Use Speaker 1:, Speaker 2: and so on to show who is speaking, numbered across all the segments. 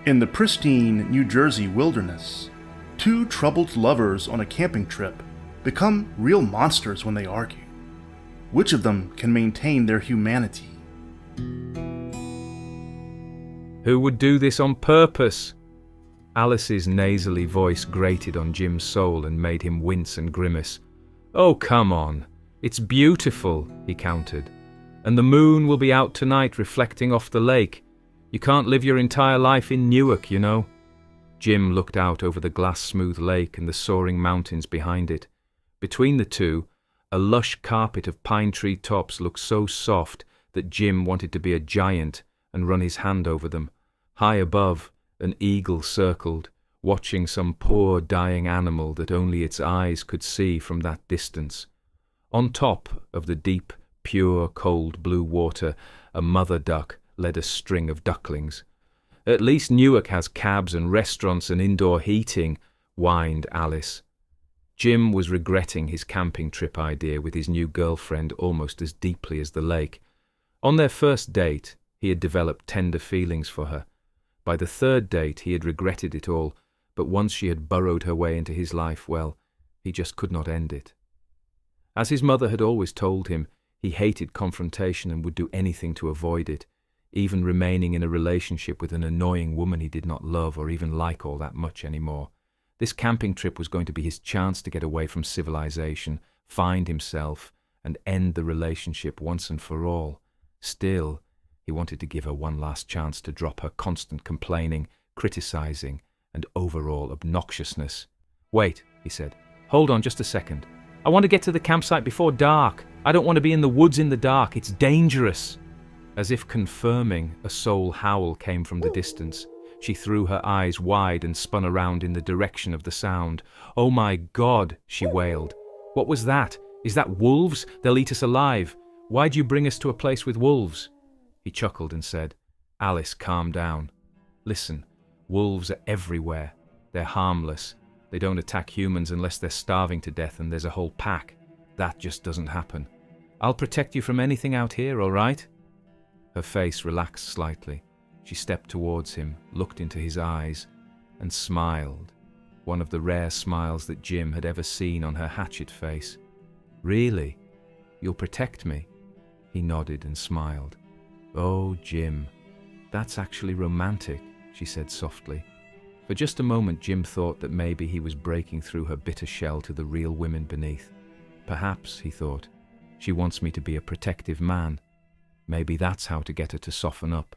Speaker 1: In the pristine New Jersey wilderness, two troubled lovers on a camping trip become real monsters when they argue. Which of them can maintain their humanity?
Speaker 2: Who would do this on purpose? Alice's nasally voice grated on Jim's soul and made him wince and grimace. Oh, come on. It's beautiful, he countered. And the moon will be out tonight reflecting off the lake. You can't live your entire life in Newark, you know. Jim looked out over the glass-smooth lake and the soaring mountains behind it. Between the two, a lush carpet of pine tree tops looked so soft that Jim wanted to be a giant and run his hand over them. High above, an eagle circled, watching some poor dying animal that only its eyes could see from that distance. On top of the deep, pure, cold blue water, a mother duck led a string of ducklings. At least Newark has cabs and restaurants and indoor heating, whined Alice. Jim was regretting his camping trip idea with his new girlfriend almost as deeply as the lake. On their first date, he had developed tender feelings for her. By the third date, he had regretted it all, but once she had burrowed her way into his life, well, he just could not end it. As his mother had always told him, he hated confrontation and would do anything to avoid it, even remaining in a relationship with an annoying woman he did not love or even like all that much anymore. This camping trip was going to be his chance to get away from civilization, find himself, and end the relationship once and for all. Still, he wanted to give her one last chance to drop her constant complaining, criticizing, and overall obnoxiousness. Wait, he said. Hold on just a second. I want to get to the campsite before dark. I don't want to be in the woods in the dark. It's dangerous. As if confirming, a soul howl came from the distance. She threw her eyes wide and spun around in the direction of the sound. Oh my God, she wailed. What was that? Is that wolves? They'll eat us alive. Why'd you bring us to a place with wolves? He chuckled and said, Alice, calm down. Listen, wolves are everywhere. They're harmless. They don't attack humans unless they're starving to death and there's a whole pack. That just doesn't happen. I'll protect you from anything out here, all right? Her face relaxed slightly. She stepped towards him, looked into his eyes, and smiled. One of the rare smiles that Jim had ever seen on her hatchet face. Really? You'll protect me? He nodded and smiled. Oh, Jim, that's actually romantic, she said softly. For just a moment, Jim thought that maybe he was breaking through her bitter shell to the real women beneath. Perhaps, he thought, she wants me to be a protective man. Maybe that's how to get her to soften up.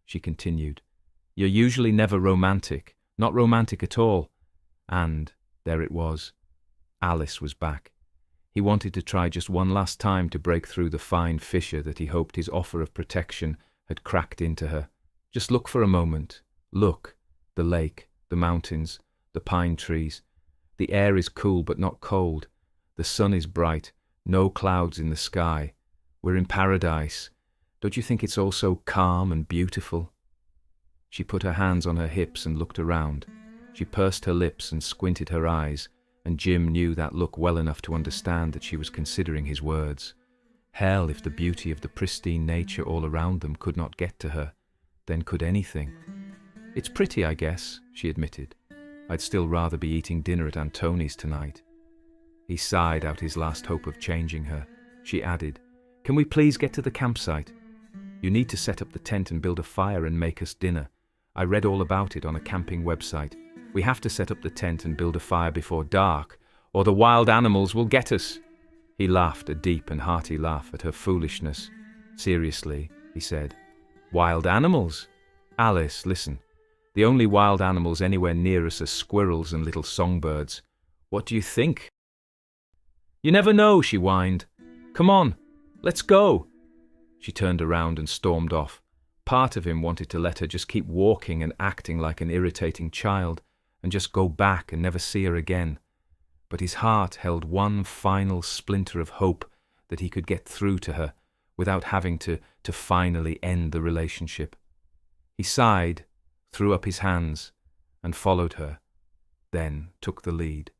Speaker 2: She continued, You're usually never romantic, not romantic at all. And there it was. Alice was back. He wanted to try just one last time to break through the fine fissure that he hoped his offer of protection had cracked into her. Just look for a moment. Look. The lake, the mountains, the pine trees. The air is cool but not cold. The sun is bright, no clouds in the sky. We're in paradise. Don't you think it's all so calm and beautiful? She put her hands on her hips and looked around. She pursed her lips and squinted her eyes, and Jim knew that look well enough to understand that she was considering his words. Hell, if the beauty of the pristine nature all around them could not get to her, then could anything. It's pretty, I guess, she admitted. I'd still rather be eating dinner at Antoni's tonight. He sighed out his last hope of changing her. She added, Can we please get to the campsite? You need to set up the tent and build a fire and make us dinner. I read all about it on a camping website. We have to set up the tent and build a fire before dark, or the wild animals will get us. He laughed a deep and hearty laugh at her foolishness. Seriously, he said. Wild animals? Alice, listen. The only wild animals anywhere near us are squirrels and little songbirds. What do you think? You never know, she whined. Come on, let's go. She turned around and stormed off. Part of him wanted to let her just keep walking and acting like an irritating child, and just go back and never see her again. But his heart held one final splinter of hope that he could get through to her without having to finally end the relationship. He sighed, threw up his hands, and followed her, then took the lead.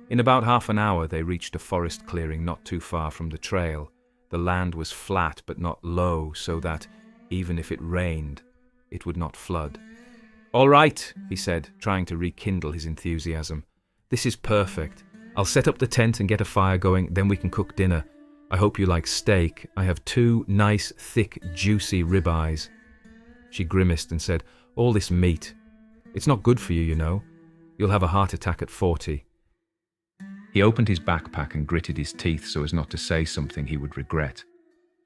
Speaker 2: In about half an hour they reached a forest clearing not too far from the trail. The land was flat but not low, so that, even if it rained, it would not flood. "All right," he said, trying to rekindle his enthusiasm. "This is perfect. I'll set up the tent and get a fire going, then we can cook dinner. I hope you like steak. I have 2 nice, thick, juicy ribeyes." She grimaced and said, "All this meat. It's not good for you, you know. You'll have a heart attack at 40. He opened his backpack and gritted his teeth so as not to say something he would regret.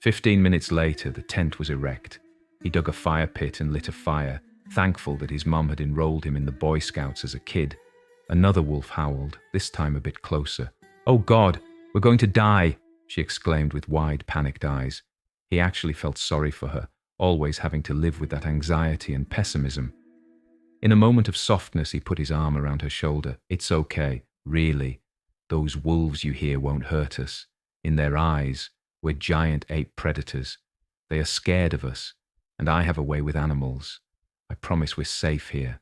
Speaker 2: 15 minutes later, the tent was erect. He dug a fire pit and lit a fire, thankful that his mum had enrolled him in the Boy Scouts as a kid. Another wolf howled, this time a bit closer. "Oh God, we're going to die!" she exclaimed with wide, panicked eyes. He actually felt sorry for her, always having to live with that anxiety and pessimism. In a moment of softness, he put his arm around her shoulder. "It's okay, really. Those wolves you hear won't hurt us. In their eyes, we're giant ape predators. They are scared of us, and I have a way with animals. I promise we're safe here."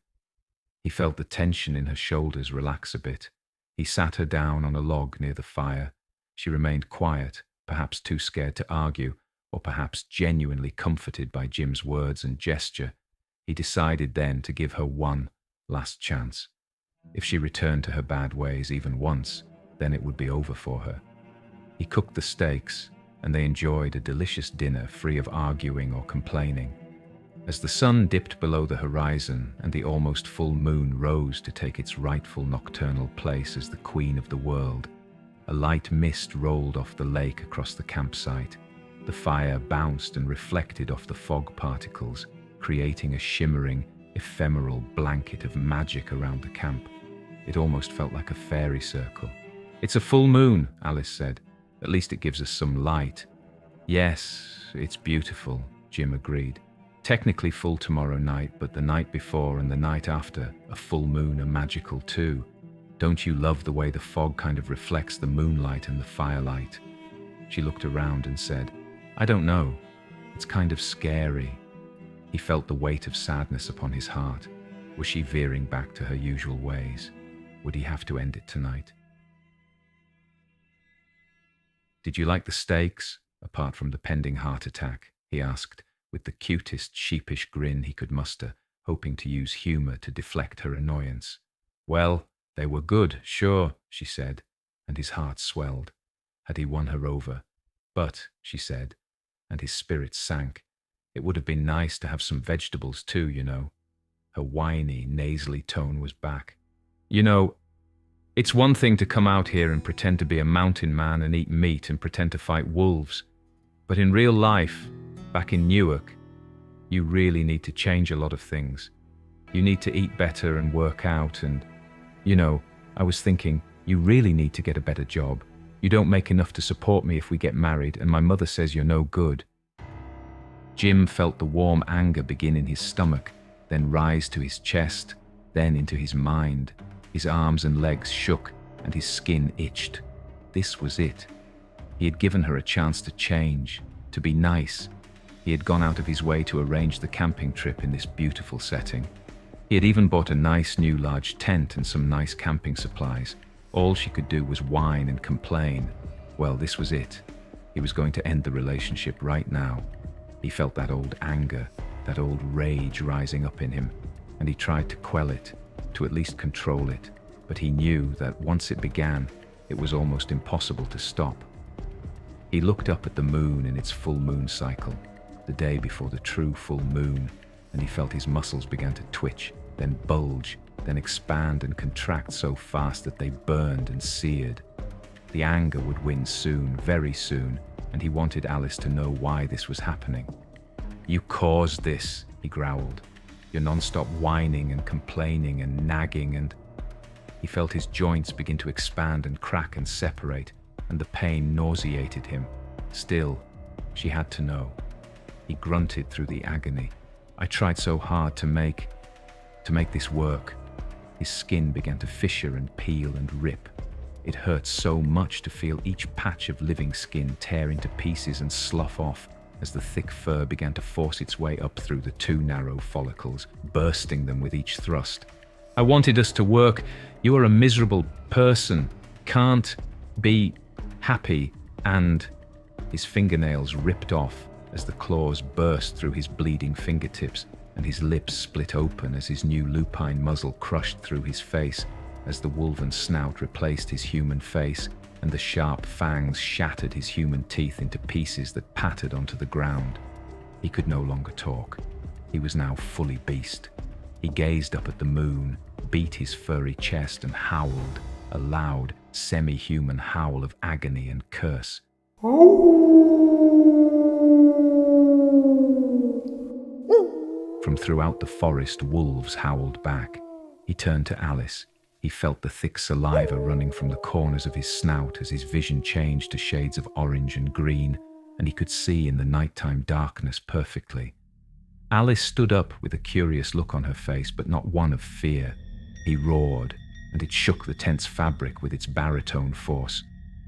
Speaker 2: He felt the tension in her shoulders relax a bit. He sat her down on a log near the fire. She remained quiet, perhaps too scared to argue, or perhaps genuinely comforted by Jim's words and gesture. He decided then to give her one last chance. If she returned to her bad ways even once, then it would be over for her. He cooked the steaks, and they enjoyed a delicious dinner free of arguing or complaining. As the sun dipped below the horizon and the almost full moon rose to take its rightful nocturnal place as the queen of the world, a light mist rolled off the lake across the campsite. The fire bounced and reflected off the fog particles, creating a shimmering, ephemeral blanket of magic around the camp. It almost felt like a fairy circle. "It's a full moon," Alice said. "At least it gives us some light." "Yes, it's beautiful," Jim agreed. "Technically full tomorrow night, but the night before and the night after, a full moon are magical too. Don't you love the way the fog kind of reflects the moonlight and the firelight?" She looked around and said, "I don't know. It's kind of scary." He felt the weight of sadness upon his heart. Was she veering back to her usual ways? Would he have to end it tonight? "Did you like the steaks, apart from the pending heart attack?" he asked, with the cutest sheepish grin he could muster, hoping to use humor to deflect her annoyance. "Well, they were good, sure," she said, and his heart swelled. Had he won her over? "But," she said, and his spirits sank, "it would have been nice to have some vegetables too, you know." Her whiny, nasally tone was back. "You know, it's one thing to come out here and pretend to be a mountain man and eat meat and pretend to fight wolves. But in real life, back in Newark, you really need to change a lot of things. You need to eat better and work out and, you know, I was thinking, you really need to get a better job. You don't make enough to support me if we get married, and my mother says you're no good." Jim felt the warm anger begin in his stomach, then rise to his chest, then into his mind. His arms and legs shook, and his skin itched. This was it. He had given her a chance to change, to be nice. He had gone out of his way to arrange the camping trip in this beautiful setting. He had even bought a nice new large tent and some nice camping supplies. All she could do was whine and complain. Well, this was it. He was going to end the relationship right now. He felt that old anger, that old rage rising up in him, and he tried to quell it, to at least control it, but he knew that once it began, it was almost impossible to stop. He looked up at the moon in its full moon cycle, the day before the true full moon, and he felt his muscles began to twitch, then bulge, then expand and contract so fast that they burned and seared. The anger would win soon, very soon, and he wanted Alice to know why this was happening. "You caused this," he growled. "Your non-stop whining and complaining and nagging and—" He felt his joints begin to expand and crack and separate, and the pain nauseated him. Still, she had to know. He grunted through the agony. "I tried so hard to make this work." His skin began to fissure and peel and rip. It hurt so much to feel each patch of living skin tear into pieces and slough off as the thick fur began to force its way up through the too narrow follicles, bursting them with each thrust. "I wanted us to work. You are a miserable person. Can't be happy." And his fingernails ripped off as the claws burst through his bleeding fingertips. and his lips split open as his new lupine muzzle crushed through his face, as the wolven snout replaced his human face, and the sharp fangs shattered his human teeth into pieces that pattered onto the ground. He could no longer talk. He was now fully beast. He gazed up at the moon, beat his furry chest, and howled, a loud, semi-human howl of agony and curse. From throughout the forest, wolves howled back. He turned to Alice. He felt the thick saliva running from the corners of his snout as his vision changed to shades of orange and green, and he could see in the nighttime darkness perfectly. Alice stood up with a curious look on her face, but not one of fear. He roared, and it shook the tense fabric with its baritone force.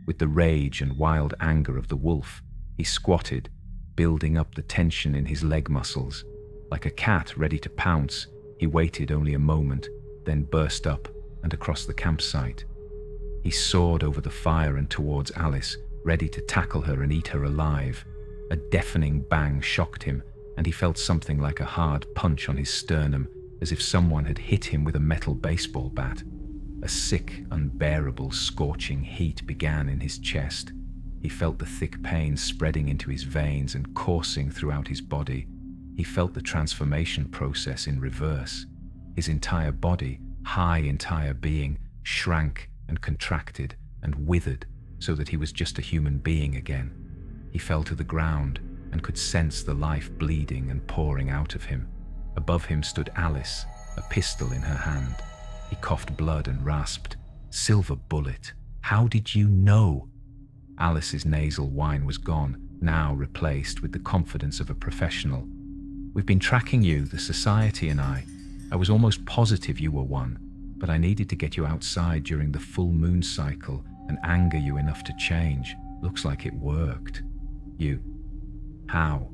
Speaker 2: With the rage and wild anger of the wolf, he squatted, building up the tension in his leg muscles. Like a cat ready to pounce, he waited only a moment, then burst up and across the campsite. He soared over the fire and towards Alice, ready to tackle her and eat her alive. A deafening bang shocked him, and he felt something like a hard punch on his sternum, as if someone had hit him with a metal baseball bat. A sick, unbearable, scorching heat began in his chest. He felt the thick pain spreading into his veins and coursing throughout his body. He felt the transformation process in reverse. His entire body, entire being, shrank and contracted and withered so that he was just a human being again. He fell to the ground and could sense the life bleeding and pouring out of him. Above him stood Alice, a pistol in her hand. He coughed blood and rasped, "Silver Bullet, how did you know?" Alice's nasal whine was gone, now replaced with the confidence of a professional. "We've been tracking you, the Society and I. I was almost positive you were one, but I needed to get you outside during the full moon cycle and anger you enough to change. Looks like it worked." How?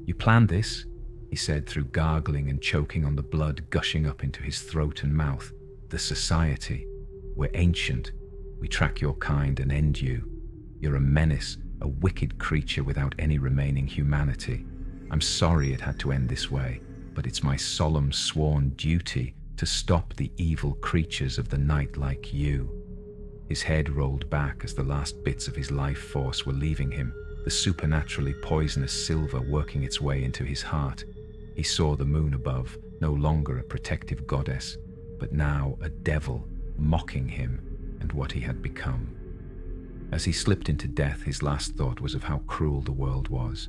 Speaker 2: "You planned this?" he said through gargling and choking on the blood gushing up into his throat and mouth. "The Society. We're ancient. We track your kind and end you. You're a menace, a wicked creature without any remaining humanity. I'm sorry it had to end this way, but it's my solemn sworn duty to stop the evil creatures of the night like you." His head rolled back as the last bits of his life force were leaving him, the supernaturally poisonous silver working its way into his heart. He saw the moon above, no longer a protective goddess, but now a devil mocking him and what he had become. As he slipped into death, his last thought was of how cruel the world was.